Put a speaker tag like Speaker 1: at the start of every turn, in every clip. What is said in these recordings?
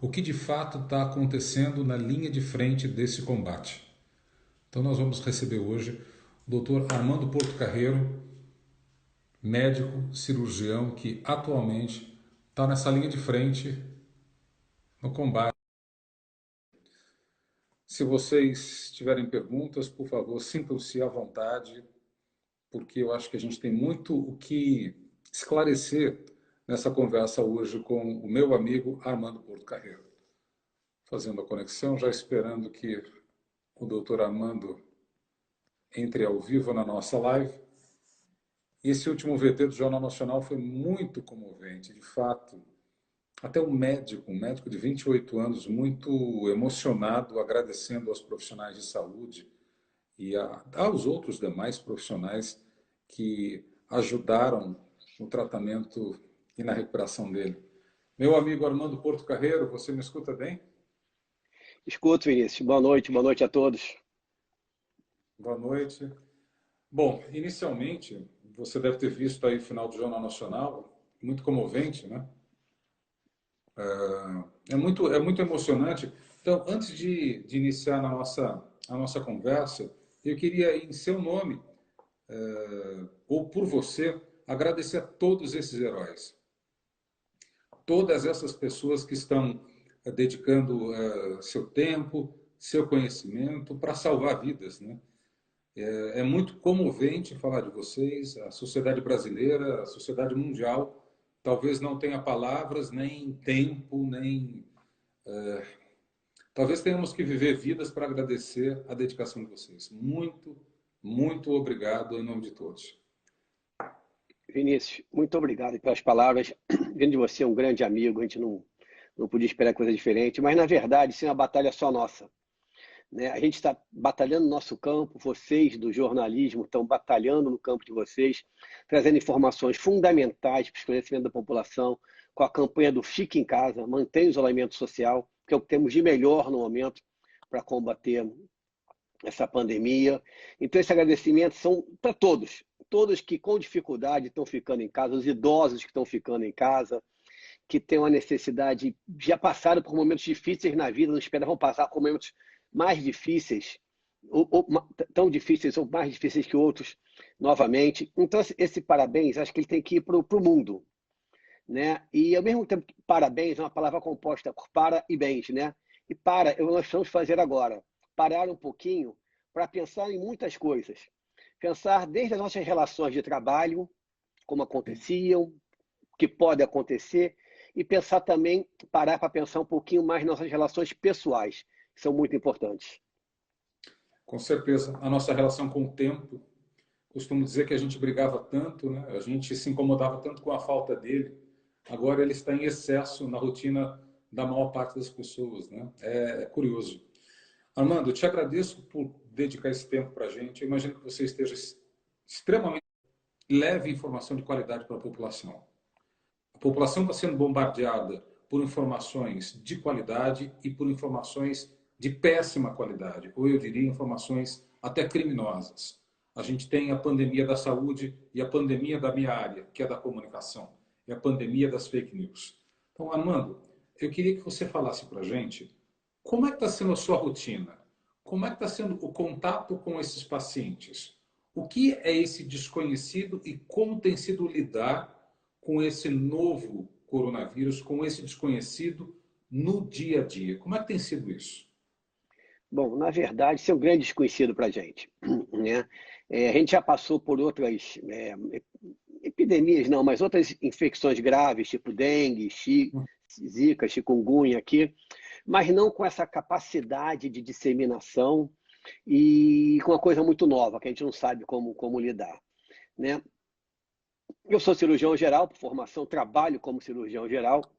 Speaker 1: o que de fato está acontecendo na linha de frente desse combate. Então nós vamos receber hoje o Dr. Armando Portocarrero, médico cirurgião que atualmente está nessa linha de frente no combate. Se vocês tiverem perguntas, por favor, sintam-se à vontade, porque eu acho que a gente tem muito o que esclarecer nessa conversa hoje com o meu amigo Armando Portocarrero. Fazendo a conexão, já esperando que o Dr. Armando entre ao vivo na nossa live. E esse último VT do Jornal Nacional foi muito comovente, de fato. Até um médico de 28 anos, muito emocionado, agradecendo aos profissionais de saúde e aos outros demais profissionais que ajudaram no tratamento e na recuperação dele. Meu amigo Armando Portocarrero, você me escuta bem?
Speaker 2: Escuto, Vinícius. Boa noite a todos.
Speaker 1: Boa noite. Bom, inicialmente, você deve ter visto aí o final do Jornal Nacional, muito comovente, né? É muito emocionante. Então, antes de iniciar a nossa conversa, eu queria, em seu nome, ou por você, agradecer a todos esses heróis. Todas essas pessoas que estão dedicando seu tempo, seu conhecimento para salvar vidas, né? É muito comovente falar de vocês. A sociedade brasileira, a sociedade mundial, talvez não tenha palavras, nem tempo, nem. Talvez tenhamos que viver vidas para agradecer a dedicação de vocês. Muito, muito obrigado em nome de todos.
Speaker 2: Vinícius, muito obrigado pelas palavras. Vendo de você, um grande amigo, a gente não podia esperar coisa diferente, mas na verdade, isso é uma batalha só nossa, né? A gente está batalhando no nosso campo, vocês do jornalismo estão batalhando no campo de vocês, trazendo informações fundamentais para o esclarecimento da população, com a campanha do Fique em Casa, mantenha o isolamento social, que é o que temos de melhor no momento para combater essa pandemia. Então, esse agradecimento são para todos, todos que com dificuldade estão ficando em casa, os idosos que estão ficando em casa, que têm uma necessidade, já passaram por momentos difíceis na vida, não esperavam passar por momentos mais difíceis, ou tão difíceis ou mais difíceis que outros, novamente. Então, esse parabéns, acho que ele tem que ir para o mundo, né? E, ao mesmo tempo, parabéns é uma palavra composta por para e bens, né? E nós vamos fazer agora, parar um pouquinho para pensar em muitas coisas. Pensar desde as nossas relações de trabalho, como aconteciam, o que pode acontecer, e pensar também, parar para pensar um pouquinho mais nas nossas relações pessoais, que são muito importantes.
Speaker 1: Com certeza, a nossa relação com o tempo, costumo dizer que a gente brigava tanto, né? A gente se incomodava tanto com a falta dele. Agora ele está em excesso na rotina da maior parte das pessoas, né? É curioso. Armando, eu te agradeço por dedicar esse tempo para a gente. Eu imagino que você esteja extremamente leve informação de qualidade para a população. A população está sendo bombardeada por informações de qualidade e por informações de péssima qualidade, ou eu diria informações até criminosas. A gente tem a pandemia da saúde e a pandemia da minha área, que é da comunicação, e a pandemia das fake news. Então, Armando, eu queria que você falasse para a gente como é que está sendo a sua rotina, como é que está sendo o contato com esses pacientes, o que é esse desconhecido e como tem sido lidar com esse novo coronavírus, com esse desconhecido no dia a dia. Como é que tem sido isso?
Speaker 2: Bom, na verdade, isso é um grande desconhecido para a gente, né? A gente já passou por outras epidemias, não, mas outras infecções graves, tipo dengue, zika, chikungunya aqui, mas não com essa capacidade de disseminação e com uma coisa muito nova, que a gente não sabe como lidar, né? Eu sou cirurgião geral, por formação, trabalho como cirurgião geral,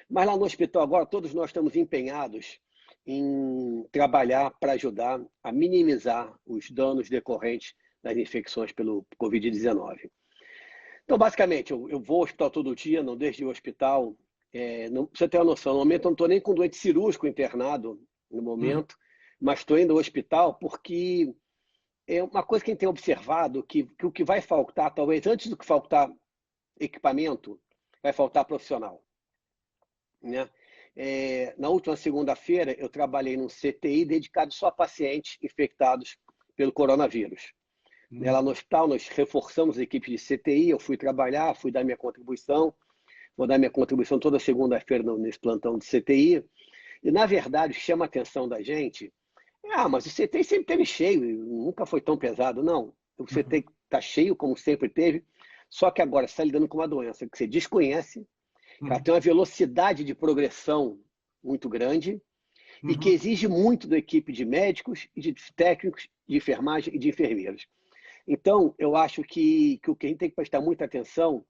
Speaker 2: mas lá no hospital agora todos nós estamos empenhados em trabalhar para ajudar a minimizar os danos decorrentes das infecções pelo Covid-19. Então, basicamente, eu vou ao hospital todo dia, não deixo de ir ao hospital. Não, pra você ter uma noção, no momento eu não estou nem com doente cirúrgico internado no
Speaker 1: Uhum.
Speaker 2: momento, mas estou indo ao hospital porque é uma coisa que a gente tem observado que o que vai faltar, talvez antes do que faltar equipamento, vai faltar profissional, né? Na última segunda-feira, eu trabalhei num CTI dedicado só a pacientes infectados pelo coronavírus. Lá no hospital, nós reforçamos a equipe de CTI, eu fui trabalhar, fui dar minha contribuição, vou dar minha contribuição toda segunda-feira nesse plantão de CTI. E, na verdade, chama a atenção da gente, mas o CTI sempre teve cheio, nunca foi tão pesado. Não, o CTI está cheio, como sempre teve, só que agora você está lidando com uma doença que você desconhece, que ela tem uma velocidade de progressão muito grande e que exige muito da equipe de médicos, de técnicos, de enfermagem e de enfermeiros. Então, eu acho que o que a gente tem que prestar muita atenção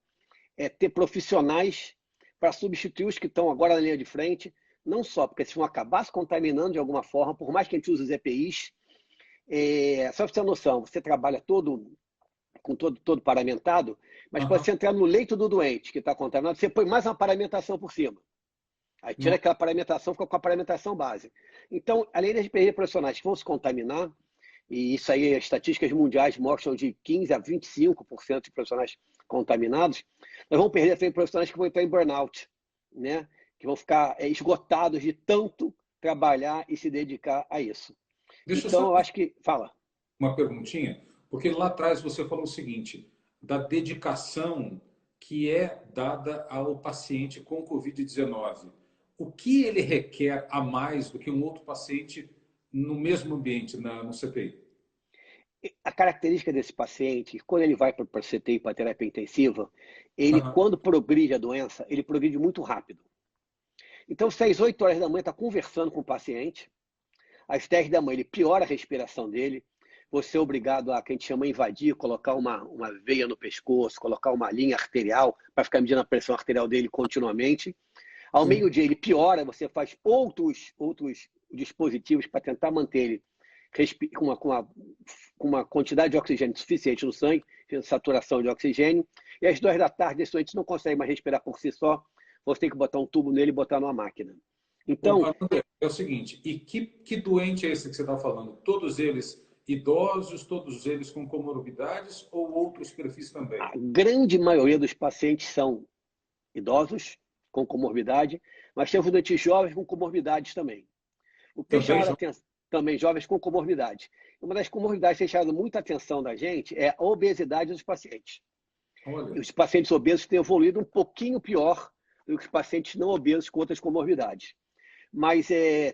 Speaker 2: é ter profissionais para substituir os que estão agora na linha de frente, não só porque eles vão acabar se contaminando de alguma forma, por mais que a gente use os EPIs. Só para você ter uma noção, você trabalha com todo paramentado, mas quando você entrar no leito do doente que está contaminado, você põe mais uma paramentação por cima. Aí tira aquela paramentação, fica com a paramentação base. Então, além de perder profissionais que vão se contaminar, e isso aí, as estatísticas mundiais mostram de 15% a 25% de profissionais contaminados, nós vamos perder também profissionais que vão entrar em burnout, né? Que vão ficar esgotados de tanto trabalhar e se dedicar a isso.
Speaker 1: Deixa
Speaker 2: Então,
Speaker 1: eu
Speaker 2: eu acho que... Fala.
Speaker 1: uma perguntinha, porque lá atrás você falou o seguinte, da dedicação que é dada ao paciente com Covid-19. O que ele requer a mais do que um outro paciente no mesmo ambiente, no CTI?
Speaker 2: A característica desse paciente, quando ele vai para o CTI, para a terapia intensiva, ele, quando progride a doença, ele progride muito rápido. Então, se às 8 horas da manhã está conversando com o paciente, às 10 da manhã ele piora a respiração dele, você é obrigado a, que a gente chama invadir, colocar uma veia no pescoço, colocar uma linha arterial para ficar medindo a pressão arterial dele continuamente. Ao meio-dia ele piora, você faz outros dispositivos para tentar manter ele com uma quantidade de oxigênio suficiente no sangue, saturação de oxigênio, e às 2 da tarde esse doente não consegue mais respirar por si só, você tem que botar um tubo nele e botar numa máquina. Então,
Speaker 1: é o seguinte, e que doente é esse que você está falando? Todos eles idosos, todos eles com comorbidades ou outros perfis também?
Speaker 2: A grande maioria dos pacientes são idosos com comorbidade, mas temos doentes jovens com comorbidades também. O que tem chamado atenção também, jovens com comorbidade. Uma das comorbidades que tem chamado muita atenção da gente é a obesidade dos pacientes. Olha. Os pacientes obesos têm evoluído um pouquinho pior do que os pacientes não obesos com outras comorbidades. Mas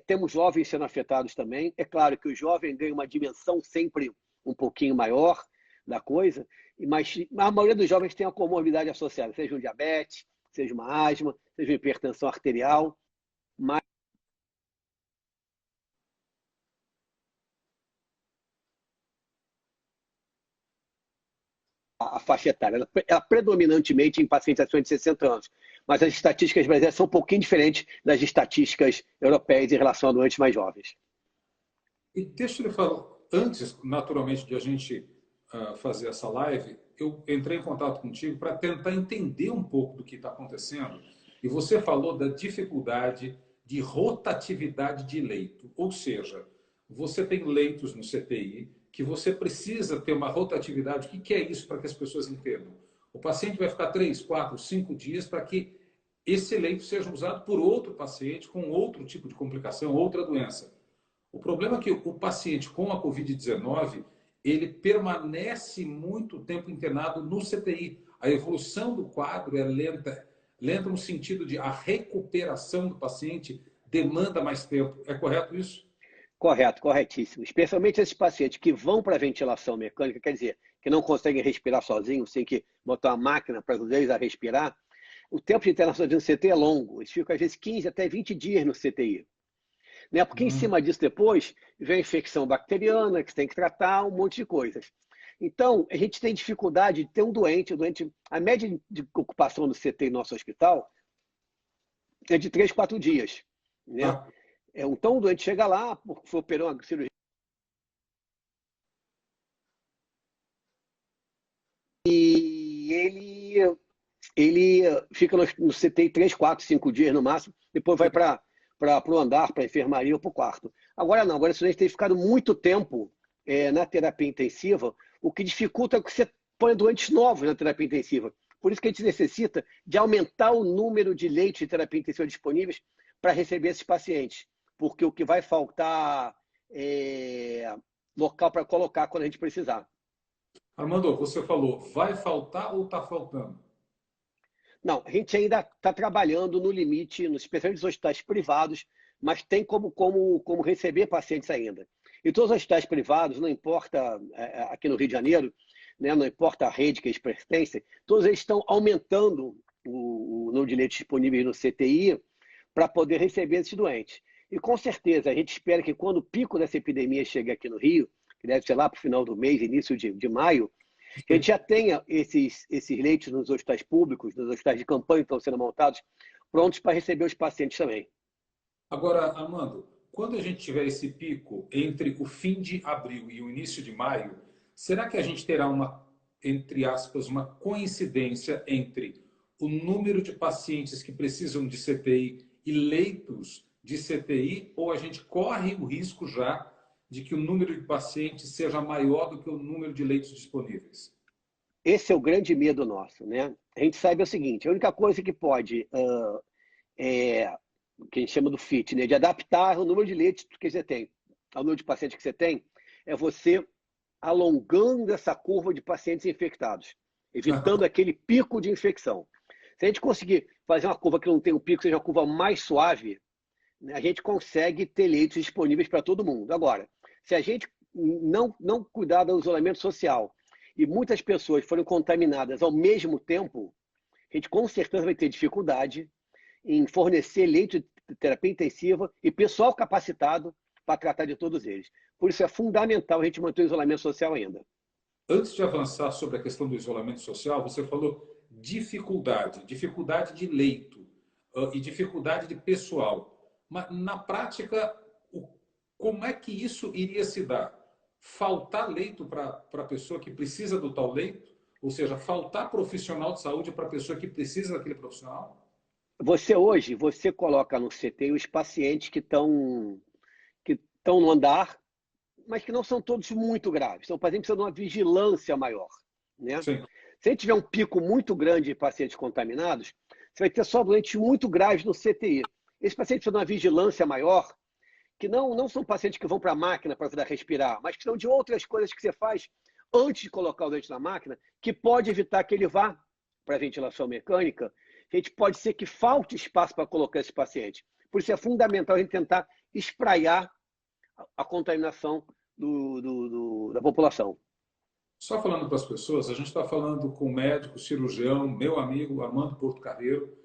Speaker 2: temos jovens sendo afetados também. É claro que o jovem ganha uma dimensão sempre um pouquinho maior da coisa, mas a maioria dos jovens tem uma comorbidade associada, seja um diabetes, seja uma asma, seja uma hipertensão arterial, mas a faixa etária, ela predominantemente em pacientes acima de 60 anos, mas as estatísticas brasileiras são um pouquinho diferentes das estatísticas europeias em relação a doentes mais jovens.
Speaker 1: E deixa eu lhe falar, antes, naturalmente, de a gente fazer essa live, eu entrei em contato contigo para tentar entender um pouco do que está acontecendo, e você falou da dificuldade de rotatividade de leito, ou seja, você tem leitos no CTI que você precisa ter uma rotatividade. O que é isso para que as pessoas entendam? O paciente vai ficar 3, 4, 5 dias para que esse leito seja usado por outro paciente com outro tipo de complicação, outra doença. O problema é que o paciente com a Covid-19, ele permanece muito tempo internado no CTI. A evolução do quadro é lenta no sentido de a recuperação do paciente demanda mais tempo. É correto isso?
Speaker 2: Correto, corretíssimo. Especialmente esses pacientes que vão para a ventilação mecânica, quer dizer, que não conseguem respirar sozinhos, tem que botar uma máquina para ajudar eles a respirar. O tempo de internação de um CTI é longo. Eles ficam, às vezes, 15 até 20 dias no CTI. Né? Porque em cima disso, depois, vem a infecção bacteriana, que você tem que tratar, um monte de coisas. Então, a gente tem dificuldade de ter um doente. A média de ocupação do CTI no nosso hospital é de 3, 4 dias. Né? Então, o doente chega lá, foi operar uma cirurgia. E ele fica no CTI 3, 4, 5 dias no máximo, depois vai para o andar, para a enfermaria ou para o quarto. Agora não, agora esse doente tem ficado muito tempo na terapia intensiva, o que dificulta que você põe doentes novos na terapia intensiva. Por isso que a gente necessita de aumentar o número de leitos de terapia intensiva disponíveis para receber esses pacientes, porque o que vai faltar local para colocar quando a gente precisar.
Speaker 1: Armando, você falou, vai faltar ou está faltando?
Speaker 2: Não, a gente ainda está trabalhando no limite, especialmente nos hospitais privados, mas tem como receber pacientes ainda. E todos os hospitais privados, não importa aqui no Rio de Janeiro, né, não importa a rede que eles pertencem, todos eles estão aumentando o número de leitos disponíveis no CTI para poder receber esses doentes. E com certeza, a gente espera que quando o pico dessa epidemia chegue aqui no Rio, que deve ser lá para o final do mês, início de maio, que a gente já tenha esses leitos nos hospitais públicos, nos hospitais de campanha que estão sendo montados, prontos para receber os pacientes também.
Speaker 1: Agora, Armando, quando a gente tiver esse pico entre o fim de abril e o início de maio, será que a gente terá uma, entre aspas, uma coincidência entre o número de pacientes que precisam de CTI e leitos de CTI, ou a gente corre o risco já de que o número de pacientes seja maior do que o número de leitos disponíveis?
Speaker 2: Esse é o grande medo nosso, né? A gente sabe o seguinte, a única coisa que pode, que a gente chama do fit, né, de adaptar o número de leitos que você tem ao número de pacientes que você tem, é você alongando essa curva de pacientes infectados, evitando aquele pico de infecção. Se a gente conseguir fazer uma curva que não tem um pico, seja uma curva mais suave, né, a gente consegue ter leitos disponíveis para todo mundo. Agora, se a gente não cuidar do isolamento social e muitas pessoas forem contaminadas ao mesmo tempo, a gente com certeza vai ter dificuldade em fornecer leito de terapia intensiva e pessoal capacitado para tratar de todos eles. Por isso é fundamental a gente manter o isolamento social ainda.
Speaker 1: Antes de avançar sobre a questão do isolamento social, você falou dificuldade de leito e dificuldade de pessoal. Mas, na prática, como é que isso iria se dar? Faltar leito para a pessoa que precisa do tal leito? Ou seja, faltar profissional de saúde para a pessoa que precisa daquele profissional?
Speaker 2: Você coloca no CT os pacientes que estão no andar, mas que não são todos muito graves. São pacientes que precisam de uma vigilância maior, né?
Speaker 1: Sim.
Speaker 2: Se a gente tiver um pico muito grande de pacientes contaminados, você vai ter só doentes muito graves no CTI. Esses pacientes precisam de uma vigilância maior, que não são pacientes que vão para a máquina para ajudar a respirar, mas que são de outras coisas que você faz antes de colocar o doente na máquina, que pode evitar que ele vá para a ventilação mecânica. A gente pode ser que falte espaço para colocar esse paciente. Por isso é fundamental a gente tentar espraiar a contaminação da população.
Speaker 1: Só falando para as pessoas, a gente está falando com o médico, cirurgião, meu amigo Armando Porto Carreiro.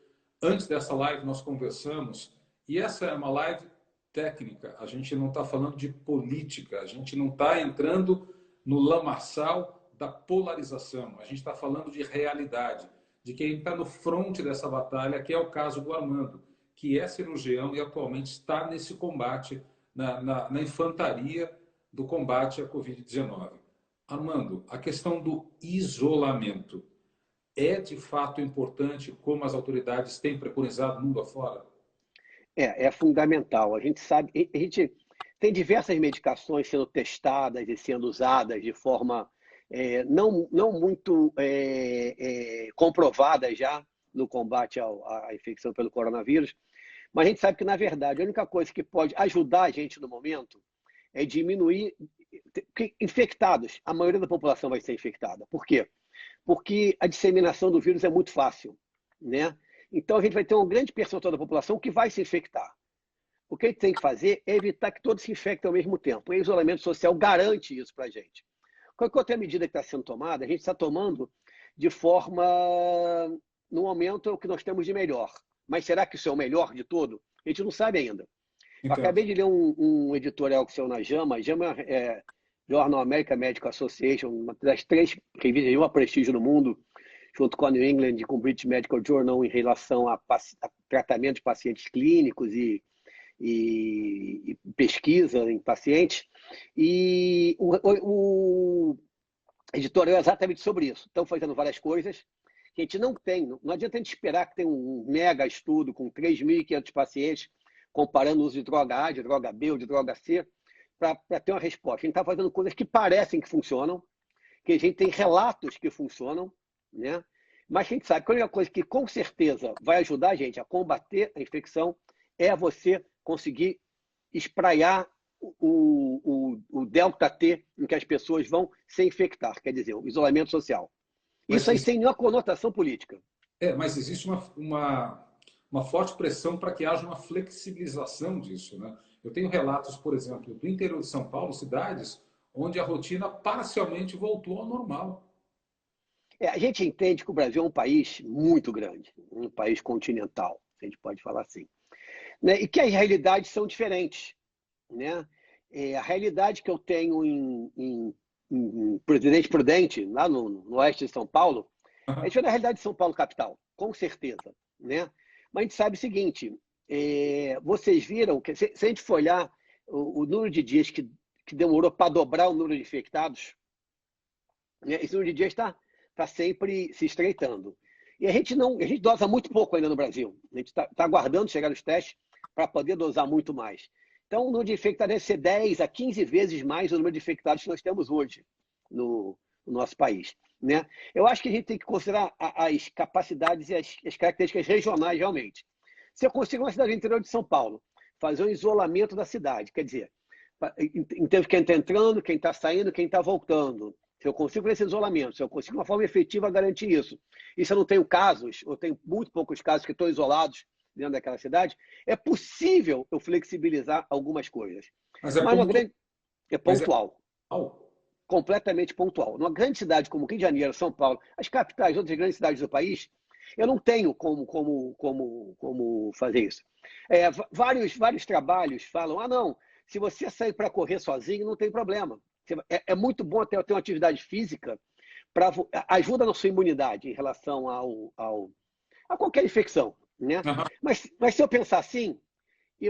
Speaker 1: Antes dessa live nós conversamos, e essa é uma live técnica, a gente não está falando de política, a gente não está entrando no lamaçal da polarização, a gente está falando de realidade, de quem está no fronte dessa batalha, que é o caso do Armando, que é cirurgião e atualmente está nesse combate, na infantaria do combate à Covid-19. Armando, a questão do isolamento é de fato importante, como as autoridades têm preconizado mundo afora?
Speaker 2: É fundamental. A gente sabe, a gente tem diversas medicações sendo testadas e sendo usadas de forma não muito comprovada já no combate à infecção pelo coronavírus, mas a gente sabe que, na verdade, a única coisa que pode ajudar a gente no momento é diminuir infectados. A maioria da população vai ser infectada. Por quê? Porque a disseminação do vírus é muito fácil, né? Então, a gente vai ter um grande percentual da população que vai se infectar. O que a gente tem que fazer é evitar que todos se infectem ao mesmo tempo. O isolamento social garante isso para a gente. Qualquer outra medida que está sendo tomada, a gente está tomando de forma... No momento, é o que nós temos de melhor. Mas será que isso é o melhor de todo? A gente não sabe ainda. Eu acabei de ler um editorial que saiu na JAMA. A JAMA é Journal American Medical Association, uma das 3 revistas de maior prestígio no mundo, junto com a New England e com o British Medical Journal em relação a tratamento de pacientes clínicos e pesquisa em pacientes. E o editorial é exatamente sobre isso. Estão fazendo várias coisas que a gente não tem. Não adianta a gente esperar que tenha um mega estudo com 3.500 pacientes comparando o uso de droga A, de droga B ou de droga C, para ter uma resposta. A gente está fazendo coisas que parecem que funcionam, que a gente tem relatos que funcionam, né? Mas a gente sabe que a única coisa que com certeza vai ajudar a gente a combater a infecção é você conseguir espraiar o delta T em que as pessoas vão se infectar, quer dizer, o isolamento social. Isso
Speaker 1: Mas,
Speaker 2: aí sem nenhuma conotação política.
Speaker 1: mas existe uma forte pressão para que haja uma flexibilização disso, né? Eu tenho relatos, por exemplo, do interior de São Paulo, cidades onde a rotina parcialmente voltou ao normal.
Speaker 2: A gente entende que o Brasil é um país muito grande, um país continental, a gente pode falar assim, né? E que as realidades são diferentes, né? A realidade que eu tenho em Presidente Prudente, lá no oeste de São Paulo, é diferente da realidade de São Paulo capital, com certeza, né? Mas a gente sabe o seguinte, vocês viram que se a gente for olhar o número de dias que demorou para dobrar o número de infectados, né? Esse número de dias está sempre se estreitando. E a gente dosa muito pouco ainda no Brasil. A gente está aguardando chegar os testes para poder dosar muito mais. Então, o número de infectados deve ser 10 a 15 vezes mais o número de infectados que nós temos hoje no nosso país, né? Eu acho que a gente tem que considerar as capacidades e as características regionais realmente. Se eu consigo uma cidade do interior de São Paulo fazer um isolamento da cidade, quer dizer, em termos de quem está entrando, quem está saindo, quem está voltando, se eu consigo esse isolamento, se eu consigo uma forma efetiva garantir isso, e se eu não tenho casos, ou tenho muito poucos casos que estão isolados dentro daquela cidade, é possível eu flexibilizar algumas coisas.
Speaker 1: Mas é
Speaker 2: Mas
Speaker 1: pontual.
Speaker 2: é pontual,
Speaker 1: Pontual.
Speaker 2: completamente pontual. Numa grande cidade como Rio de Janeiro, São Paulo, as capitais, outras grandes cidades do país, eu não tenho como fazer isso. Vários trabalhos falam, não, se você sair para correr sozinho, não tem problema. É muito bom ter uma atividade física para ajuda na sua imunidade em relação a qualquer infecção, né?
Speaker 1: Uhum.
Speaker 2: Mas se eu pensar assim,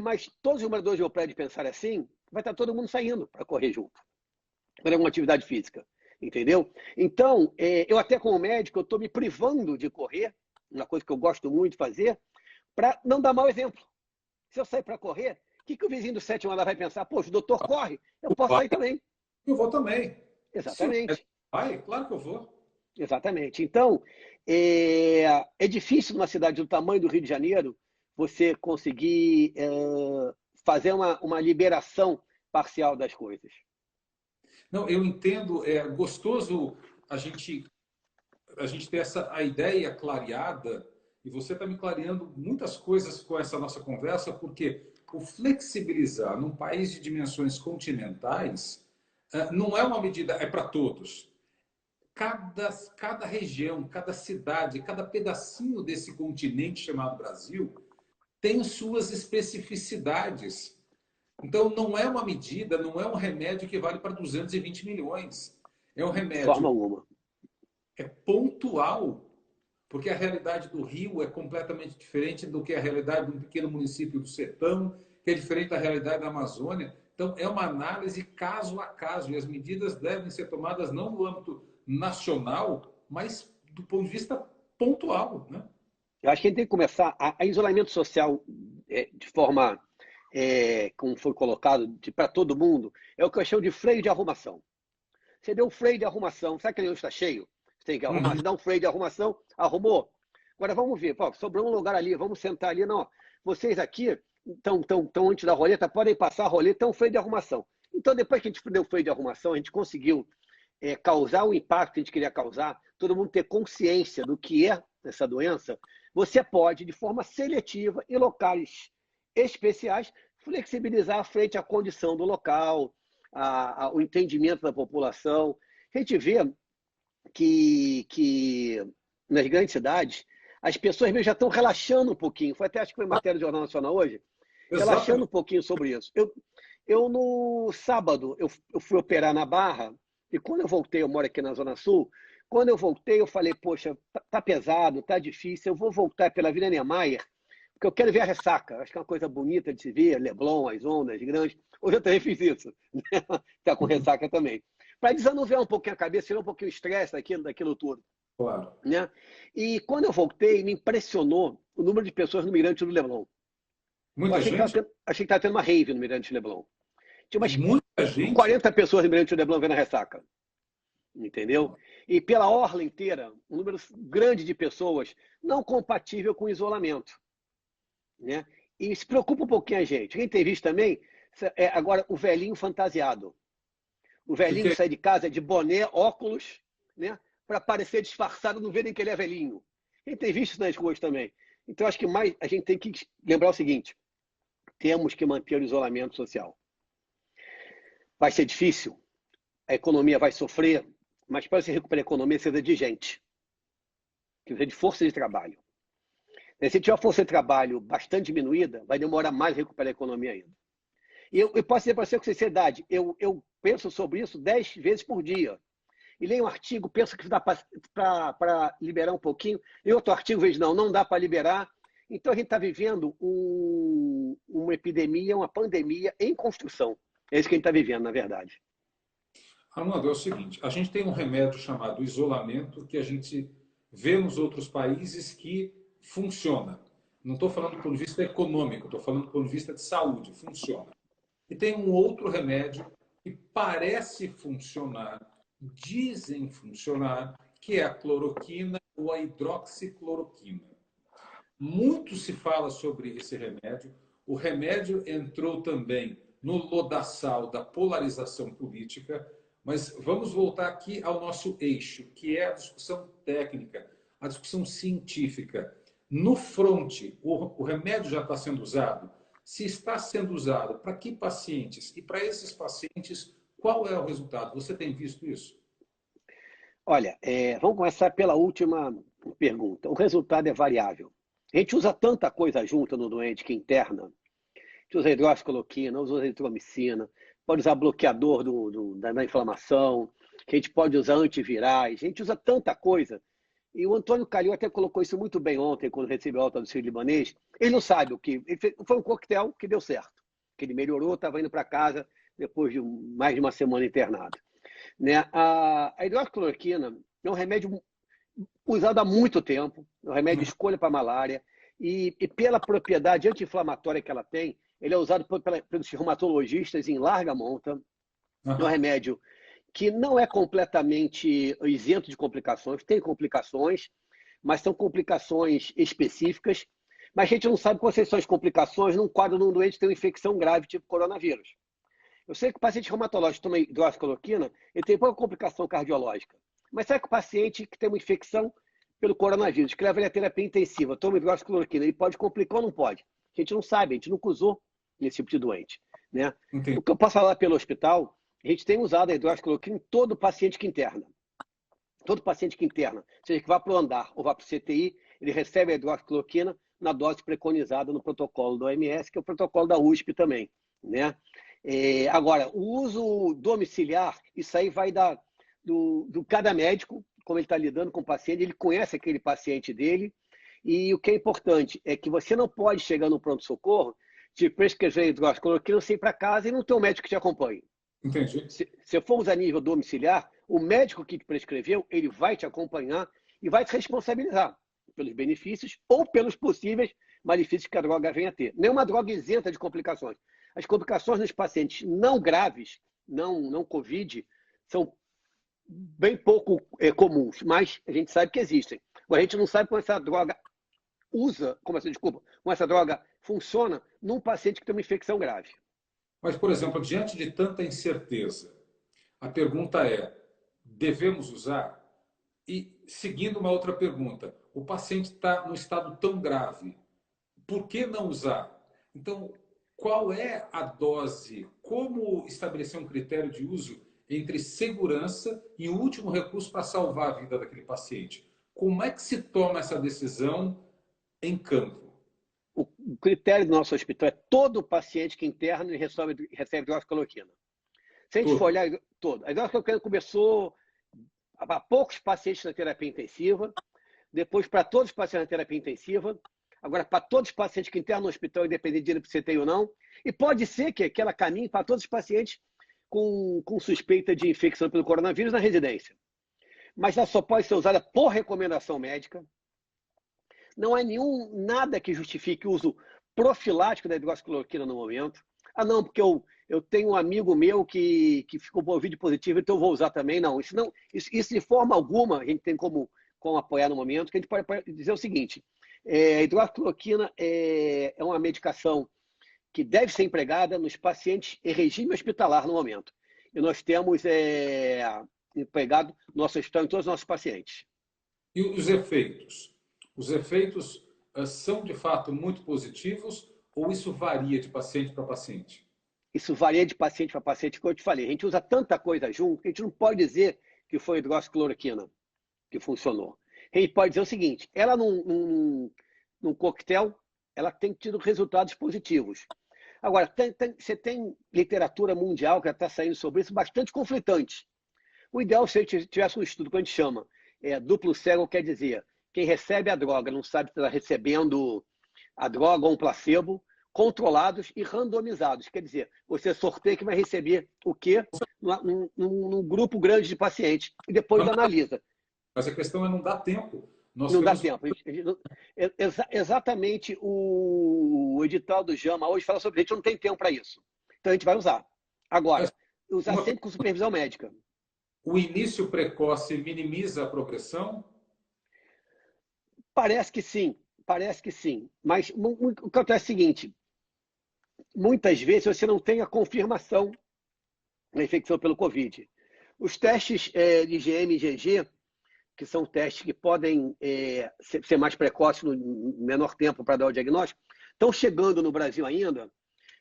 Speaker 2: mas todos os moradores do meu prédio pensarem assim, vai estar todo mundo saindo para correr junto, para alguma atividade física, entendeu? Então, eu até como médico, eu estou me privando de correr, uma coisa que eu gosto muito de fazer, para não dar mau exemplo. Se eu sair para correr, o que o vizinho do sétimo andar vai pensar? Poxa, o doutor corre, eu posso sair também.
Speaker 1: Eu vou também.
Speaker 2: Exatamente.
Speaker 1: Vai, claro que eu vou.
Speaker 2: Exatamente. Então, é difícil numa cidade do tamanho do Rio de Janeiro você conseguir fazer uma liberação parcial das coisas.
Speaker 1: Não, eu entendo, é gostoso a gente ter a ideia clareada, e você está me clareando muitas coisas com essa nossa conversa, porque o flexibilizar num país de dimensões continentais não é uma medida, é para todos. Cada região, cada cidade, cada pedacinho desse continente chamado Brasil tem suas especificidades. Então, não é uma medida, não é um remédio que vale para 220 milhões. É um
Speaker 2: De forma
Speaker 1: remédio
Speaker 2: alguma.
Speaker 1: pontual, porque a realidade do Rio é completamente diferente do que a realidade de um pequeno município do sertão, que é diferente da realidade da Amazônia. Então, é uma análise caso a caso, e as medidas devem ser tomadas não no âmbito nacional, mas do ponto de vista pontual, né?
Speaker 2: Eu acho que a gente tem que começar a isolamento social de forma, como foi colocado, para todo mundo, é o que eu chamo de freio de arrumação. Você deu um freio de arrumação, sabe que ele está cheio? Você tem que arrumar, você dá um freio de arrumação, arrumou. Agora vamos ver, pô, sobrou um lugar ali, vamos sentar ali. Não, vocês aqui estão antes da roleta, podem passar a roleta, é um freio de arrumação. Então, depois que a gente deu o freio de arrumação, a gente conseguiu causar o impacto que a gente queria causar, todo mundo ter consciência do que é essa doença, você pode, de forma seletiva, em locais especiais, flexibilizar frente à condição do local, o entendimento da população. A gente vê que nas grandes cidades, as pessoas mesmo já estão relaxando um pouquinho. Acho que foi matéria do Jornal Nacional hoje, relaxando um pouquinho sobre isso. Eu no sábado, eu fui operar na Barra, e quando eu voltei, eu moro aqui na Zona Sul, quando eu voltei, eu falei, poxa, tá pesado, tá difícil, eu vou voltar pela Vila Niemeyer, porque eu quero ver a ressaca. Acho que é uma coisa bonita de se ver, Leblon, as ondas grandes. Hoje eu também fiz isso, né? Tá com ressaca também. Para desanuviar um pouquinho a cabeça, tirar um pouquinho o estresse daquilo tudo.
Speaker 1: Claro.
Speaker 2: Né? E quando eu voltei, me impressionou o número de pessoas no Mirante do Leblon.
Speaker 1: Muita gente?
Speaker 2: Achei que estava tendo uma rave no Mirante do Leblon. Tinha umas
Speaker 1: Muita gente?
Speaker 2: 40 pessoas no Mirante do Leblon vendo a ressaca. Entendeu? E pela orla inteira, um número grande de pessoas não compatível com o isolamento. Né? E se preocupa um pouquinho a gente. Quem tem visto também, agora o velhinho fantasiado. O velhinho que sai de casa de boné, óculos, né? Para parecer disfarçado, não verem que ele é velhinho. Quem tem visto isso nas ruas também. Então, acho que mais a gente tem que lembrar o seguinte: temos que manter o isolamento social. Vai ser difícil, a economia vai sofrer, mas para você recuperar a economia, você precisa de gente, precisa de força de trabalho. Se tiver força de trabalho bastante diminuída, vai demorar mais a recuperar a economia ainda. E eu posso dizer para você com sinceridade, eu penso sobre isso 10 vezes por dia. E leio um artigo, penso que dá para liberar um pouquinho, e outro artigo vejo, não dá para liberar. Então a gente está vivendo uma epidemia, uma pandemia em construção. É isso que a gente está vivendo, na verdade.
Speaker 1: Armando, é o seguinte, a gente tem um remédio chamado isolamento que a gente vê nos outros países que funciona. Não estou falando do ponto de vista econômico, estou falando do ponto de vista de saúde, funciona. E tem um outro remédio que parece funcionar, dizem funcionar, que é a cloroquina ou a hidroxicloroquina. Muito se fala sobre esse remédio. O remédio entrou também no lodaçal da polarização política, mas vamos voltar aqui ao nosso eixo, que é a discussão técnica, a discussão científica. No fronte, o remédio já está sendo usado? Se está sendo usado, para que pacientes? E para esses pacientes, qual é o resultado? Você tem visto isso?
Speaker 2: Olha, vamos começar pela última pergunta. O resultado é variável. A gente usa tanta coisa junta no doente que interna. A gente usa hidroxicloroquina, usa eritromicina, pode usar bloqueador da inflamação, que a gente pode usar antivirais. A gente usa tanta coisa. E o Antônio Calil até colocou isso muito bem ontem, quando recebeu a alta do Sírio-Libanês. Ele não sabe o que... Foi um coquetel que deu certo. Que ele melhorou, estava indo para casa depois de mais de uma semana internado. Né? A hidroxicloroquina é um remédio usado há muito tempo, é um remédio de escolha para malária, e pela propriedade anti-inflamatória que ela tem, ele é usado pelos reumatologistas em larga monta. É um remédio que não é completamente isento de complicações, tem complicações, mas são complicações específicas, mas a gente não sabe quais são as complicações num quadro de um doente que tem uma infecção grave, tipo coronavírus. Eu sei que o paciente reumatológico toma hidroxicloroquina, ele tem pouca complicação cardiológica. Mas será que o paciente que tem uma infecção pelo coronavírus, que leva ele à terapia intensiva, toma hidroxicloroquina, ele pode complicar ou não pode? A gente não sabe, a gente nunca usou nesse tipo de doente. Né? O que eu posso falar pelo hospital, a gente tem usado a hidroxicloroquina em todo paciente que interna. Todo paciente que interna, seja que vá para o andar ou vá para o CTI, ele recebe a hidroxicloroquina na dose preconizada no protocolo da OMS, que é o protocolo da USP também. Né? Agora, o uso domiciliar, isso aí vai do cada médico, como ele está lidando com o paciente, ele conhece aquele paciente dele, e o que é importante é que você não pode chegar no pronto-socorro, te prescrever hidroxicloroquina, você ir para casa e não ter um médico que te acompanhe.
Speaker 1: Entendi.
Speaker 2: Se for usar a nível domiciliar, o médico que te prescreveu, ele vai te acompanhar e vai te responsabilizar pelos benefícios ou pelos possíveis malefícios que a droga venha a ter. Nenhuma droga isenta de complicações. As complicações nos pacientes não graves, não Covid, são bem pouco comuns, mas a gente sabe que existem. Agora, a gente não sabe como essa droga como essa droga funciona num paciente que tem uma infecção grave.
Speaker 1: Mas, por exemplo, diante de tanta incerteza, a pergunta é: devemos usar? E seguindo uma outra pergunta, o paciente está num estado tão grave, por que não usar? Então, qual é a dose? Como estabelecer um critério de uso entre segurança e o último recurso para salvar a vida daquele paciente? Como é que se toma essa decisão em campo?
Speaker 2: O critério do nosso hospital é todo paciente que interna e recebe hidroxicloroquina. Se a gente for olhar todo, a hidroxicloroquina começou para poucos pacientes na terapia intensiva, depois para todos os pacientes na terapia intensiva, agora para todos os pacientes que internam no hospital, independente de ir para o CTI ou não, e pode ser que ela caminhe para todos os pacientes com suspeita de infecção pelo coronavírus na residência. Mas ela só pode ser usada por recomendação médica. Não há nada que justifique o uso profilático da hidroxicloroquina no momento. Ah, não, porque eu tenho um amigo meu que ficou com Covid positivo, então eu vou usar também. Não, isso de forma alguma a gente tem como apoiar no momento, que a gente pode dizer o seguinte: A hidroxicloroquina é uma medicação que deve ser empregada nos pacientes em regime hospitalar no momento. E nós temos empregado no nosso hospital em todos os nossos pacientes.
Speaker 1: E os efeitos? Os efeitos são, de fato, muito positivos ou isso varia de paciente para paciente?
Speaker 2: Isso varia de paciente para paciente, como eu te falei. A gente usa tanta coisa junto que a gente não pode dizer que foi hidroxicloroquina que funcionou. A gente pode dizer o seguinte, ela num coquetel, ela tem tido resultados positivos. Agora, você tem literatura mundial que está saindo sobre isso, bastante conflitante. O ideal seria se tivesse um estudo que a gente chama duplo cego, quer dizer, quem recebe a droga não sabe se está recebendo a droga ou um placebo, controlados e randomizados. Quer dizer, você sorteia que vai receber o quê num grupo grande de pacientes e depois analisa.
Speaker 1: Mas a questão é não dar tempo.
Speaker 2: Não dá tempo. Exatamente o edital do JAMA hoje fala sobre isso. A gente não tem tempo para isso. Então a gente vai usar. Agora, usar sempre com supervisão médica.
Speaker 1: O início precoce minimiza a progressão?
Speaker 2: Parece que sim. Parece que sim. Mas o que acontece é o seguinte. Muitas vezes você não tem a confirmação da infecção pelo Covid. Os testes de IgM e IgG, que são testes que podem ser mais precoces no menor tempo para dar o diagnóstico, estão chegando no Brasil ainda,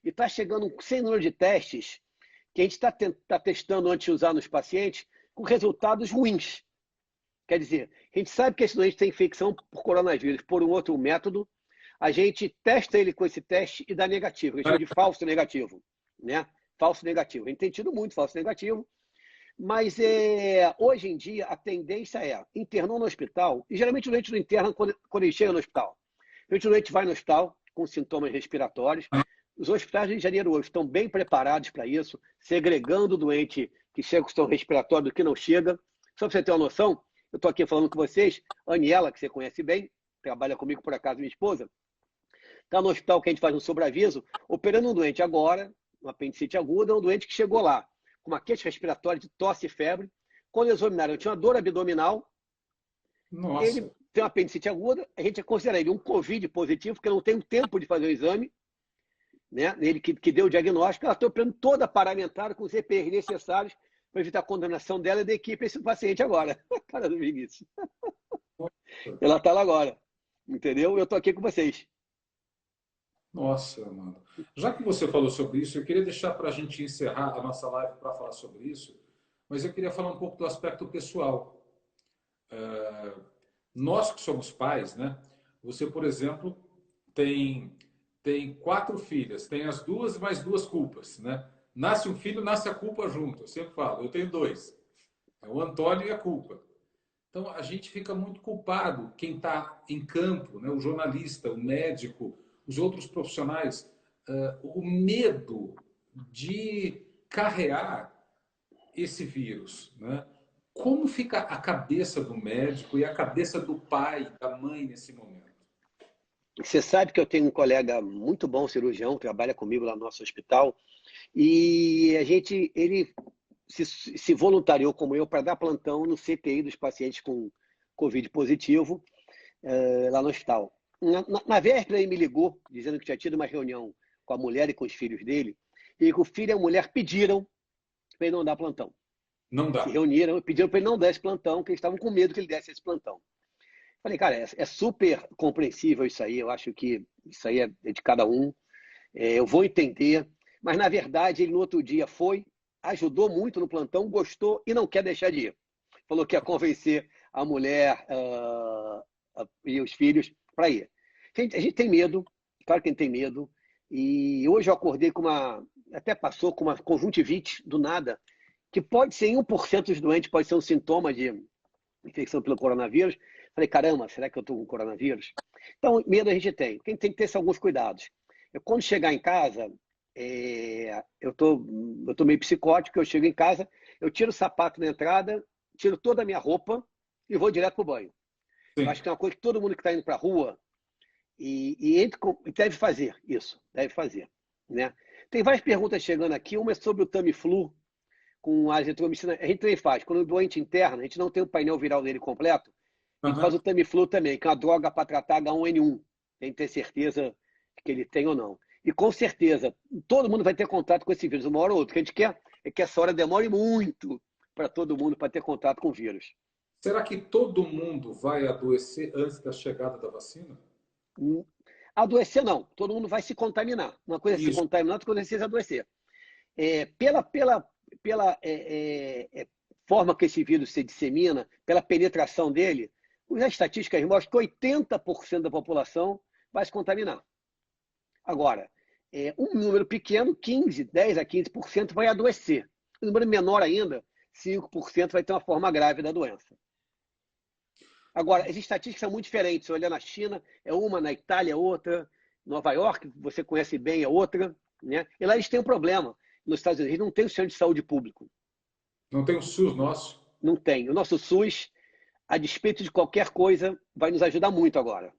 Speaker 2: e está chegando sem número de testes que a gente está testando antes de usar nos pacientes, com resultados ruins. Quer dizer, a gente sabe que esse doente tem infecção por coronavírus por um outro método, a gente testa ele com esse teste e dá negativo, a gente chama de falso negativo, né? Falso negativo. A gente tem tido muito falso negativo, mas hoje em dia a tendência internou no hospital, e geralmente o doente não interna quando ele chega no hospital. Geralmente o doente vai no hospital com sintomas respiratórios. Os hospitais do Rio de Janeiro hoje estão bem preparados para isso, segregando o doente que chega com sintoma respiratório do que não chega. Só para você ter uma noção, eu estou aqui falando com vocês, a Aniela, que você conhece bem, trabalha comigo por acaso, minha esposa, está no hospital que a gente faz um sobreaviso, operando um doente agora, uma apendicite aguda, um doente que chegou lá com uma queixa respiratória de tosse e febre. Quando examinaram, ele tinha uma dor abdominal.
Speaker 1: Nossa.
Speaker 2: Ele tem uma apendicite aguda, a gente considera ele um Covid positivo, porque não tem o tempo de fazer o exame, né? Ele que deu o diagnóstico. Ela está operando toda parlamentar com os EPIs necessários para evitar a contaminação dela e da equipe esse paciente agora. Cara do Vinícius. Ela está lá agora. Entendeu? Eu estou aqui com vocês.
Speaker 1: Nossa, mano. Já que você falou sobre isso, eu queria deixar para a gente encerrar a nossa live para falar sobre isso, mas eu queria falar um pouco do aspecto pessoal. Nós que somos pais, né? Você, por exemplo, tem 4 filhas, tem as duas e mais 2 culpas, né? Nasce um filho, nasce a culpa junto. Eu sempre falo, eu tenho 2. É o Antônio e a culpa. Então, a gente fica muito culpado, quem está em campo, né? O jornalista, o médico, os outros profissionais, o medo de carregar esse vírus, né? Como fica a cabeça do médico e a cabeça do pai, da mãe nesse momento?
Speaker 2: Você sabe que eu tenho um colega muito bom, cirurgião, que trabalha comigo lá no nosso hospital, e ele se voluntariou, como eu, para dar plantão no CTI dos pacientes com Covid positivo, lá no hospital. Na véspera, ele me ligou, dizendo que tinha tido uma reunião com a mulher e com os filhos dele, e que o filho e a mulher pediram para ele não dar plantão.
Speaker 1: Não dá.
Speaker 2: Se reuniram, pediram para ele não dar esse plantão, porque eles estavam com medo que ele desse esse plantão. Falei, cara, é super compreensível isso aí, eu acho que isso aí é de cada um, eu vou entender, mas na verdade ele no outro dia foi, ajudou muito no plantão, gostou e não quer deixar de ir. Falou que ia convencer a mulher e os filhos para ir. A gente tem medo, claro que a gente tem medo, e hoje eu acordei até passou com uma conjuntivite do nada, que pode ser em 1% dos doentes, pode ser um sintoma de infecção pelo coronavírus. Falei, caramba, será que eu estou com coronavírus? Então, medo a gente tem. Quem tem que ter alguns cuidados. Quando chegar em casa, eu tô meio psicótico, eu chego em casa, eu tiro o sapato na entrada, tiro toda a minha roupa e vou direto para o banho. Eu acho que é uma coisa que todo mundo que está indo para a rua e deve fazer isso, deve fazer. Né? Tem várias perguntas chegando aqui, uma é sobre o Tamiflu, com a azitromicina. A gente também faz. Quando o doente interna, a gente não tem o painel viral dele completo, e faz
Speaker 1: Aham.
Speaker 2: o Tamiflu também, que é uma droga para tratar H1N1. Tem que ter certeza que ele tem ou não. E com certeza, todo mundo vai ter contato com esse vírus, uma hora ou outra. O que a gente quer é que essa hora demore muito para todo mundo para ter contato com o vírus.
Speaker 1: Será que todo mundo vai adoecer antes da chegada da vacina?
Speaker 2: Adoecer não, todo mundo vai se contaminar. Uma coisa é se
Speaker 1: Isso.
Speaker 2: contaminar, outra coisa é se adoecer. Pela forma que esse vírus se dissemina, pela penetração dele, as estatísticas mostram que 80% da população vai se contaminar. Agora, um número pequeno, 10 a 15%, vai adoecer. Um número menor ainda, 5% vai ter uma forma grave da doença. Agora, as estatísticas são muito diferentes. Se olhar na China, é uma, na Itália é outra, Nova York, você conhece bem, é outra. Né? E lá eles têm um problema. Nos Estados Unidos não tem o sistema de saúde público.
Speaker 1: Não tem o SUS nosso?
Speaker 2: Não tem. O nosso SUS, a despeito de qualquer coisa, vai nos ajudar muito agora.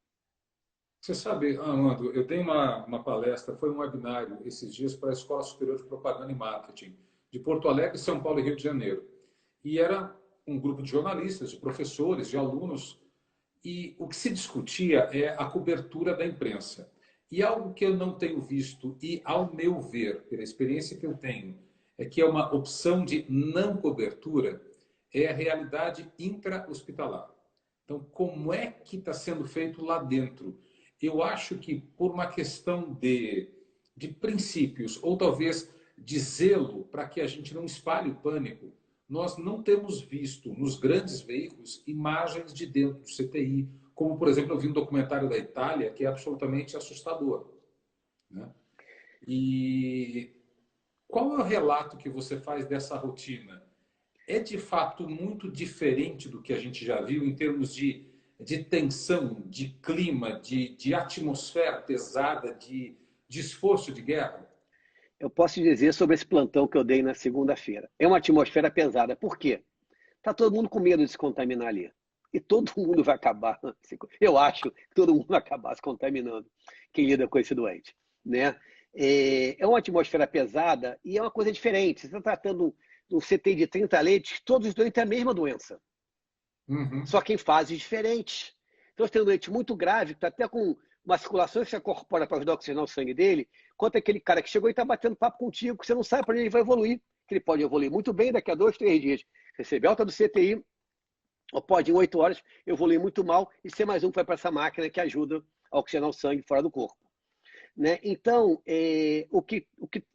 Speaker 1: Você sabe, Armando, eu dei uma palestra, foi um webinário esses dias para a Escola Superior de Propaganda e Marketing de Porto Alegre, São Paulo e Rio de Janeiro. E era um grupo de jornalistas, de professores, de alunos, e o que se discutia é a cobertura da imprensa. E algo que eu não tenho visto, e ao meu ver, pela experiência que eu tenho, é que é uma opção de não cobertura, é a realidade intra-hospitalar. Então, como é que está sendo feito lá dentro? Eu acho que por uma questão de princípios, ou talvez de zelo para que a gente não espalhe o pânico, nós não temos visto nos grandes veículos imagens de dentro do CTI, como, por exemplo, eu vi um documentário da Itália que é absolutamente assustador. Né? E qual é o relato que você faz dessa rotina? É de fato muito diferente do que a gente já viu em termos de tensão, de clima, de atmosfera pesada, de esforço de guerra?
Speaker 2: Eu posso dizer sobre esse plantão que eu dei na segunda-feira. É uma atmosfera pesada. Por quê? Está todo mundo com medo de se contaminar ali. E todo mundo vai acabar, eu acho que todo mundo vai acabar se contaminando, quem lida com esse doente. Né? É uma atmosfera pesada e é uma coisa diferente. Você está tratando um CTI de 30 leitos, todos os doentes têm a mesma doença,
Speaker 1: Uhum.
Speaker 2: só que em fases diferentes. Então, você tem um doente muito grave, que está até com uma circulação extracorpórea para ajudar a oxigenar o sangue dele, quanto aquele cara que chegou e está batendo papo contigo, que você não sabe para onde ele vai evoluir, que ele pode evoluir muito bem daqui a 2, 3 dias. Receber alta do CTI, ou pode em 8 horas evoluir muito mal e ser mais um que vai para essa máquina que ajuda a oxigenar o sangue fora do corpo. Né? Então,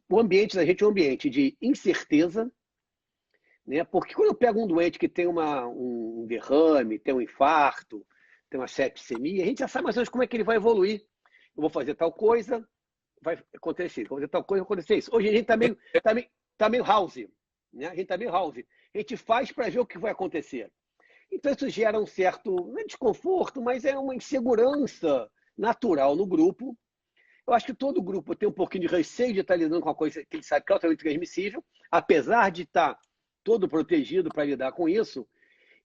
Speaker 2: o ambiente da gente é um ambiente de incerteza, né? Porque quando eu pego um doente que tem um derrame, tem um infarto, tem uma septicemia, a gente já sabe mais ou menos como é que ele vai evoluir. Eu vou fazer tal coisa, vai acontecer isso. Vou fazer tal coisa, vai acontecer isso. Hoje a gente está meio house. Né? A gente está meio house. A gente faz para ver o que vai acontecer. Então isso gera um certo, não é desconforto, mas é uma insegurança natural no grupo. Eu acho que todo grupo tem um pouquinho de receio de estar lidando com uma coisa que ele sabe que é altamente transmissível, apesar de estar todo protegido para lidar com isso.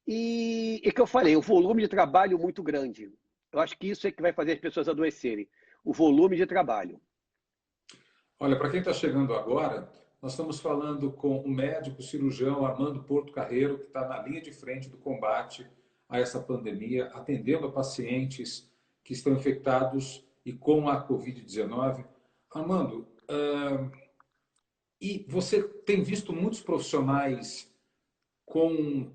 Speaker 2: E que eu falei, o volume de trabalho muito grande. Eu acho que isso é que vai fazer as pessoas adoecerem. O volume de trabalho.
Speaker 1: Olha, para quem está chegando agora, nós estamos falando com o médico cirurgião Armando Porto Carreiro, que está na linha de frente do combate a essa pandemia, atendendo pacientes que estão infectados e com a Covid-19. Armando, e você tem visto muitos profissionais com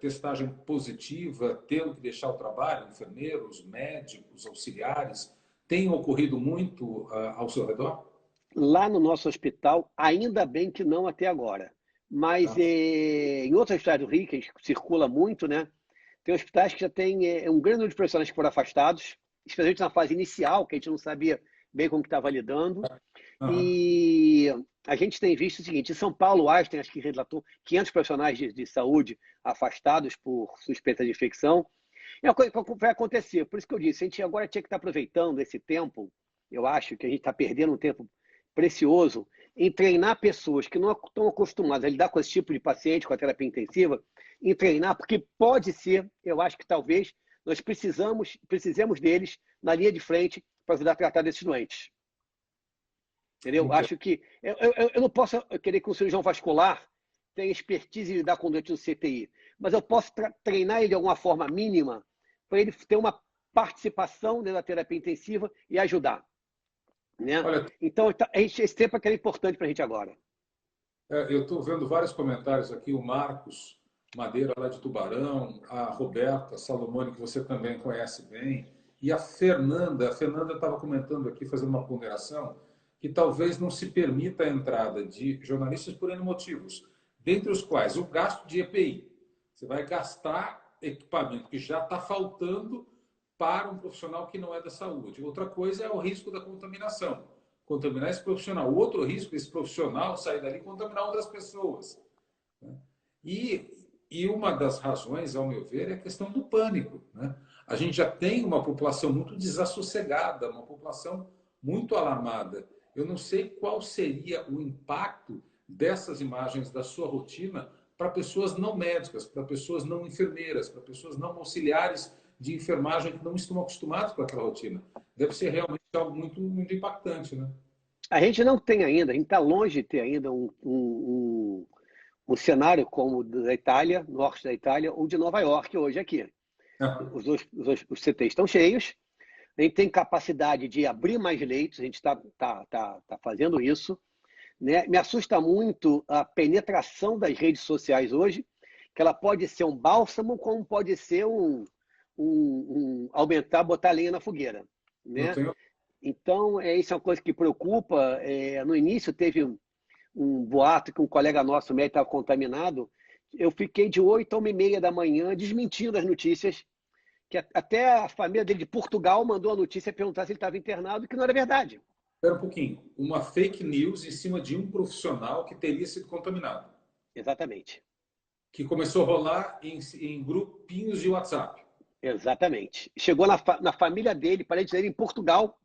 Speaker 1: testagem positiva, tendo que deixar o trabalho, enfermeiros, médicos, auxiliares, tem ocorrido muito ao seu redor?
Speaker 2: Lá no nosso hospital, ainda bem que não até agora. Mas
Speaker 1: Tá.
Speaker 2: em outros hospitais do Rio, que a gente circula muito, né? Tem hospitais que já tem um grande número de profissionais que foram afastados, especialmente na fase inicial, que a gente não sabia bem como que estava lidando.
Speaker 1: Aham.
Speaker 2: E a gente tem visto o seguinte, em São Paulo, o Einstein, acho que relatou 500 profissionais de saúde afastados por suspeita de infecção. É uma coisa que vai acontecer, por isso que eu disse, a gente agora tinha que estar aproveitando esse tempo, eu acho que a gente está perdendo um tempo precioso em treinar pessoas que não estão acostumadas a lidar com esse tipo de paciente, com a terapia intensiva, em treinar, porque pode ser, eu acho que talvez, nós precisemos deles na linha de frente para ajudar a tratar desses doentes. Entendeu?
Speaker 1: Entendo.
Speaker 2: Acho que eu não posso querer que um cirurgião vascular tem expertise em lidar com doente no CTI, mas eu posso treinar ele de alguma forma mínima para ele ter uma participação dentro da terapia intensiva e ajudar. Né?
Speaker 1: Olha,
Speaker 2: Então, esse tempo é que é importante para a gente agora.
Speaker 1: eu estou vendo vários comentários aqui, o Marcos Madeira, lá de Tubarão, a Roberta Salomone, que você também conhece bem, e a Fernanda estava comentando aqui, fazendo uma ponderação, que talvez não se permita a entrada de jornalistas por N motivos, dentre os quais o gasto de EPI. Você vai gastar equipamento que já está faltando para um profissional que não é da saúde. Outra coisa é o risco da contaminação. Contaminar esse profissional. O outro risco, esse profissional sair dali e contaminar outras pessoas. E uma das razões, ao meu ver, é a questão do pânico. Né? A gente já tem uma população muito desassossegada, uma população muito alarmada. Eu não sei qual seria o impacto dessas imagens da sua rotina para pessoas não médicas, para pessoas não enfermeiras, para pessoas não auxiliares de enfermagem que não estão acostumados com aquela rotina. Deve ser realmente algo muito, muito impactante, né?
Speaker 2: A gente não tem ainda, a gente está longe de ter ainda um cenário como o da Itália, norte da Itália, ou de Nova York hoje aqui. Os CTs estão cheios, a gente tem capacidade de abrir mais leitos, a gente está fazendo isso. Né? Me assusta muito a penetração das redes sociais hoje, que ela pode ser um bálsamo, como pode ser aumentar, botar lenha na fogueira. Né? Então, isso é uma coisa que preocupa. No início teve um boato que um colega nosso médico estava contaminado. Eu fiquei de 8 a 1h30 da manhã desmentindo as notícias, que até a família dele de Portugal mandou a notícia perguntar se ele estava internado, que não era verdade.
Speaker 1: Espera um pouquinho. Uma fake news em cima de um profissional que teria sido contaminado.
Speaker 2: Exatamente.
Speaker 1: Que começou a rolar em grupinhos de WhatsApp.
Speaker 2: Exatamente. Chegou na família dele, parentes dele em Portugal,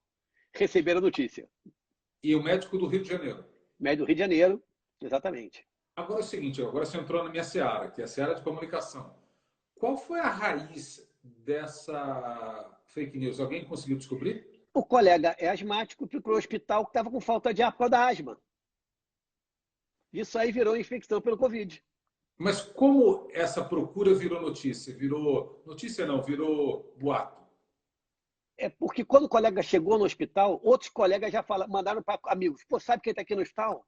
Speaker 2: receberam a notícia.
Speaker 1: E o médico do Rio de Janeiro.
Speaker 2: Médico do Rio de Janeiro, exatamente.
Speaker 1: Agora é o seguinte, agora você entrou na minha seara, que é a seara de comunicação. Qual foi a raiz dessa fake news? Alguém conseguiu descobrir?
Speaker 2: O colega é asmático, procurou o hospital que estava com falta de ar por causa da asma. Isso aí virou infecção pelo Covid.
Speaker 1: Mas como essa procura virou notícia? Virou notícia não, virou boato.
Speaker 2: É porque quando o colega chegou no hospital, outros colegas já mandaram para amigos. Pô, sabe quem está aqui no hospital?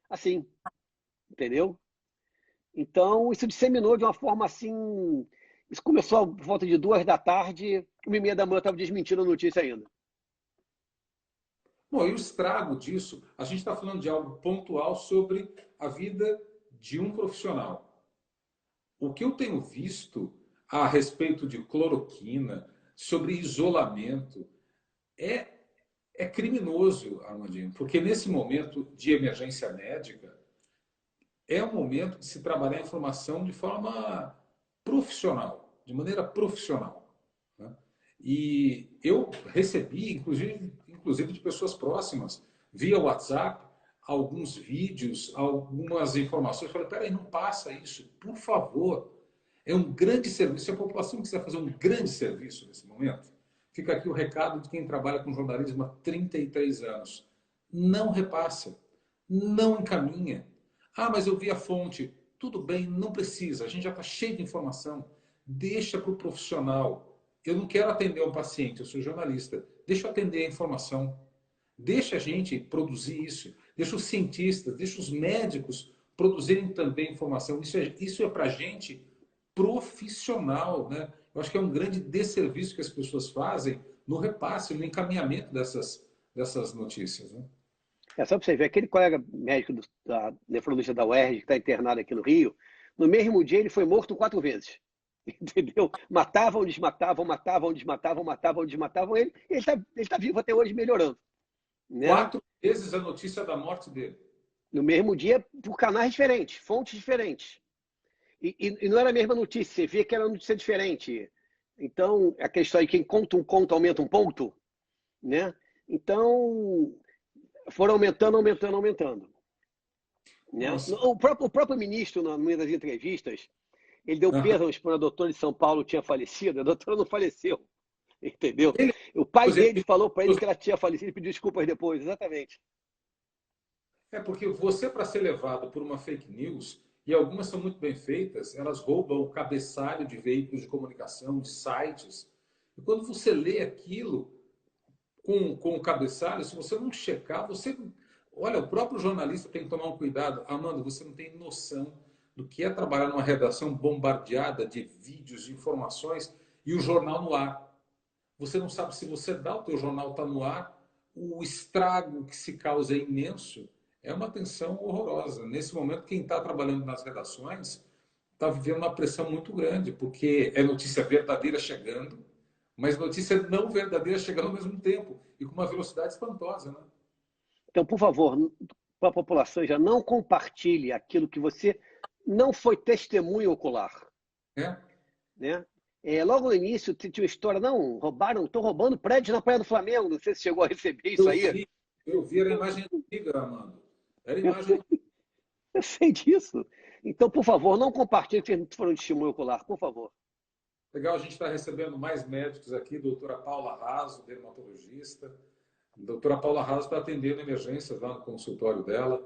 Speaker 2: Assim, entendeu? Então, isso disseminou de uma forma assim... Isso começou por volta de 2 da tarde, 1h30 da manhã eu estava desmentindo a notícia ainda.
Speaker 1: Bom, e o estrago disso, a gente está falando de algo pontual sobre a vida de um profissional. O que eu tenho visto a respeito de cloroquina, sobre isolamento, é criminoso, Armandinho, porque nesse momento de emergência médica, é um momento de se trabalhar a informação de forma profissional, de maneira profissional. Né? E eu recebi, inclusive de pessoas próximas, via WhatsApp, alguns vídeos, algumas informações. Eu falei, peraí, não passa isso, por favor. É um grande serviço. Se a população quiser fazer um grande serviço nesse momento, fica aqui o recado de quem trabalha com jornalismo há 33 anos. Não repassa, não encaminha. Ah, mas eu vi a fonte. Tudo bem, não precisa. A gente já está cheio de informação. Deixa para o profissional. Eu não quero atender um paciente, eu sou jornalista. Deixa eu atender a informação. Deixa a gente produzir isso. Deixa os cientistas, deixa os médicos produzirem também informação. Isso é para a gente profissional, né? Eu acho que é um grande desserviço que as pessoas fazem no repasse, no encaminhamento dessas notícias, né?
Speaker 2: Só para você ver, aquele colega médico da nefrologista da UERJ, que está internado aqui no Rio, no mesmo dia ele foi morto 4 vezes. Entendeu? Matavam, desmatavam, matavam, desmatavam, matavam, desmatavam ele. E ele tá vivo até hoje, melhorando. Né?
Speaker 1: 4 vezes a notícia da morte dele.
Speaker 2: No mesmo dia, por canais diferentes, fontes diferentes. E não era a mesma notícia, você via que era uma notícia diferente. Então, aquela história de quem conta um conto aumenta um ponto. Né? Então, foram aumentando, aumentando, aumentando. Né? O próprio ministro, numa das entrevistas, ele deu pêsames para a doutora de São Paulo que tinha falecido. A doutora não faleceu, entendeu? O pai dele falou para ele que ela tinha falecido e pediu desculpas depois, exatamente.
Speaker 1: É porque você, para ser levado por uma fake news, e algumas são muito bem feitas, elas roubam o cabeçalho de veículos de comunicação, de sites. E quando você lê aquilo com o cabeçalho, se você não checar, você. Olha, o próprio jornalista tem que tomar um cuidado. Amanda, você não tem noção do que é trabalhar numa redação bombardeada de vídeos, de informações e o jornal no ar. Você não sabe se você dá o teu jornal está no ar, o estrago que se causa é imenso. É uma tensão horrorosa. Nesse momento, quem está trabalhando nas redações está vivendo uma pressão muito grande, porque é notícia verdadeira chegando, mas notícia não verdadeira chegando ao mesmo tempo e com uma velocidade espantosa, né?
Speaker 2: Então, por favor, para a população já não compartilhe aquilo que você não foi testemunho ocular.
Speaker 1: É.
Speaker 2: Né? Logo no início tinha uma história, não, estão roubando prédios na Praia do Flamengo, não sei se chegou a receber isso aí.
Speaker 1: Eu vi, era a imagem antiga, Amanda. Era a imagem.
Speaker 2: Eu sei disso. Então, por favor, não compartilhe que foram de testemunho ocular, por favor.
Speaker 1: Legal, a gente está recebendo mais médicos aqui, doutora Paula Raso, dermatologista. A doutora Paula Raso está atendendo emergências lá no consultório dela.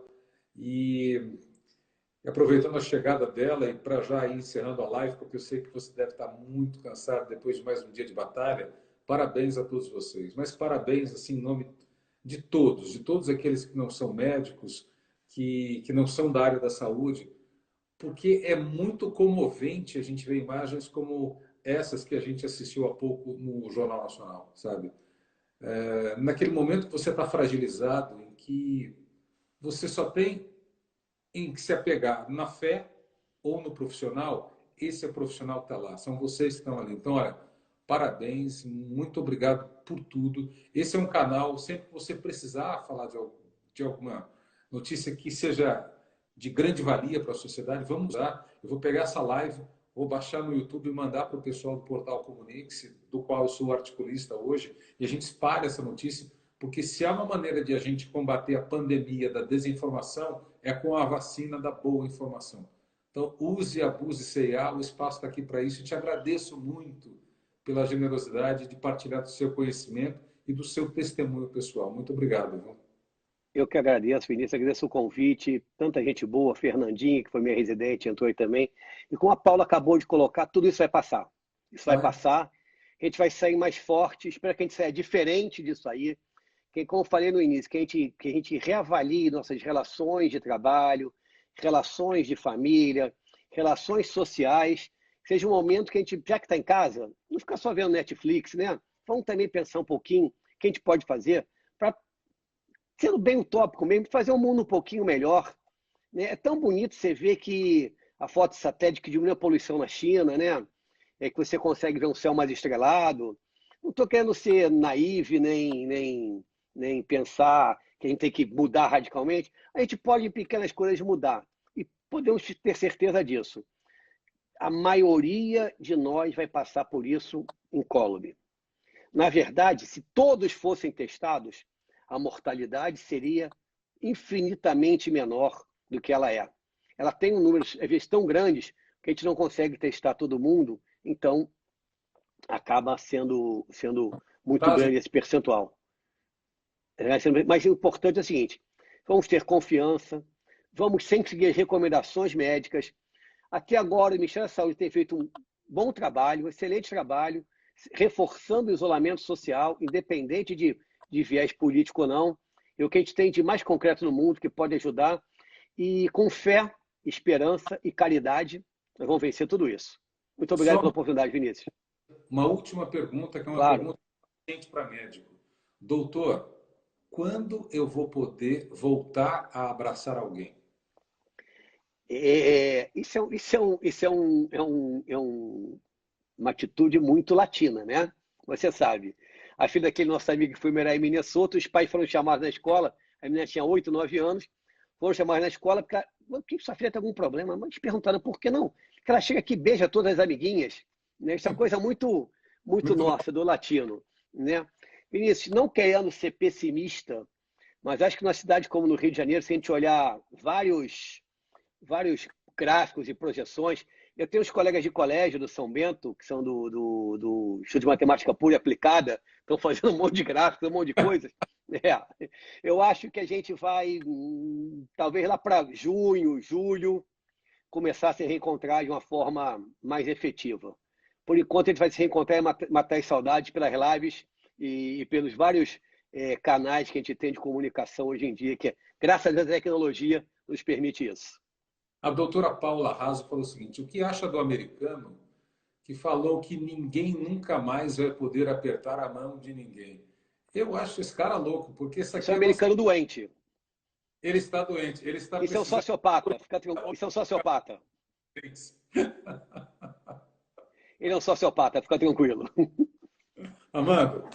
Speaker 1: E aproveitando a chegada dela e para já ir encerrando a live, porque eu sei que você deve estar muito cansado depois de mais um dia de batalha, parabéns a todos vocês. Mas parabéns, assim, em nome de todos aqueles que não são médicos, que não são da área da saúde, porque é muito comovente a gente ver imagens como essas que a gente assistiu há pouco no Jornal Nacional, sabe? Naquele momento que você está fragilizado, em que você só tem em que se apegar na fé ou no profissional, esse é o profissional que está lá, são vocês que estão ali. Então, olha, parabéns, muito obrigado por tudo. Esse é um canal, sempre que você precisar falar de alguma notícia que seja de grande valia para a sociedade, vamos usar. Eu vou pegar essa live, vou baixar no YouTube e mandar para o pessoal do portal Comunique-se, do qual eu sou articulista hoje, e a gente espalha essa notícia, porque se há uma maneira de a gente combater a pandemia da desinformação, é com a vacina da boa informação. Então, use, abuse, C&A, o espaço está aqui para isso. E te agradeço muito pela generosidade de partilhar do seu conhecimento e do seu testemunho pessoal. Muito obrigado. Viu?
Speaker 2: Eu que agradeço, Vinícius, agradeço o convite, tanta gente boa, Fernandinha, que foi minha residente, entrou aí também. E como a Paula acabou de colocar, tudo isso vai passar. Isso vai passar, a gente vai sair mais forte, espero que a gente saia diferente disso aí. Que, como eu falei no início, que a gente reavalie nossas relações de trabalho, relações de família, relações sociais. Seja um momento que a gente, já que está em casa, não ficar só vendo Netflix, né? Vamos também pensar um pouquinho o que a gente pode fazer para, sendo bem utópico mesmo, fazer um mundo um pouquinho melhor. Né? É tão bonito você ver que a foto satélite que diminui a poluição na China, né? É que você consegue ver um céu mais estrelado. Não estou querendo ser naive, nem pensar que a gente tem que mudar radicalmente. A gente pode, em pequenas coisas, mudar. E podemos ter certeza disso. A maioria de nós vai passar por isso incólume. Na verdade, se todos fossem testados, a mortalidade seria infinitamente menor do que ela é. Ela tem um número, às vezes, tão grandes que a gente não consegue testar todo mundo, então acaba sendo muito grande esse percentual. Mas o importante é o seguinte, vamos ter confiança, vamos sempre seguir as recomendações médicas. Até agora, o Ministério da Saúde tem feito um bom trabalho, um excelente trabalho, reforçando o isolamento social, independente de viés político ou não. É o que a gente tem de mais concreto no mundo que pode ajudar. E com fé, esperança e caridade, nós vamos vencer tudo isso. Muito obrigado pela oportunidade, Vinícius.
Speaker 1: Uma última pergunta, que é uma pergunta para médico. Doutor, quando eu vou poder voltar a abraçar alguém?
Speaker 2: Isso é uma atitude muito latina, né? Você sabe. A filha daquele nosso amigo que foi morar em Minnesota, os pais foram chamados na escola, a menina tinha 8, 9 anos, foram chamados na escola porque sua filha tem algum problema. Mas perguntaram por que não? Porque ela chega aqui e beija todas as amiguinhas. Né? Isso é uma coisa muito nossa, do latino. Né? Vinícius, não querendo ser pessimista, mas acho que numa cidade como no Rio de Janeiro, se a gente olhar vários gráficos e projeções, eu tenho uns colegas de colégio do São Bento, que são do Instituto de Matemática Pura e Aplicada, estão fazendo um monte de gráficos, um monte de coisas. Eu acho que a gente vai, talvez lá para junho, julho, começar a se reencontrar de uma forma mais efetiva. Por enquanto, a gente vai se reencontrar e matar as saudades pelas lives e pelos vários canais que a gente tem de comunicação hoje em dia, que, graças a Deus, a tecnologia nos permite isso.
Speaker 1: A doutora Paula Raso falou o seguinte: o que acha do americano que falou que ninguém nunca mais vai poder apertar a mão de ninguém? Eu acho esse cara louco, porque isso aqui
Speaker 2: Isso é um americano doente.
Speaker 1: Ele está doente, ele está
Speaker 2: Isso é um
Speaker 1: precisando.
Speaker 2: sociopata. Isso é um sociopata. Ele é um sociopata, fica tranquilo.
Speaker 1: Amando,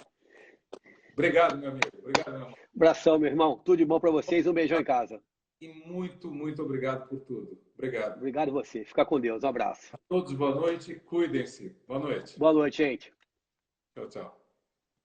Speaker 1: obrigado, meu amigo. Obrigado, meu irmão.
Speaker 2: Abração, meu irmão. Tudo de bom para vocês. Um beijão em casa.
Speaker 1: E muito, muito obrigado por tudo. Obrigado.
Speaker 2: Obrigado a você. Fica com Deus. Um abraço.
Speaker 1: A todos, boa noite. Cuidem-se. Boa noite.
Speaker 2: Boa noite, gente.
Speaker 1: Tchau, tchau.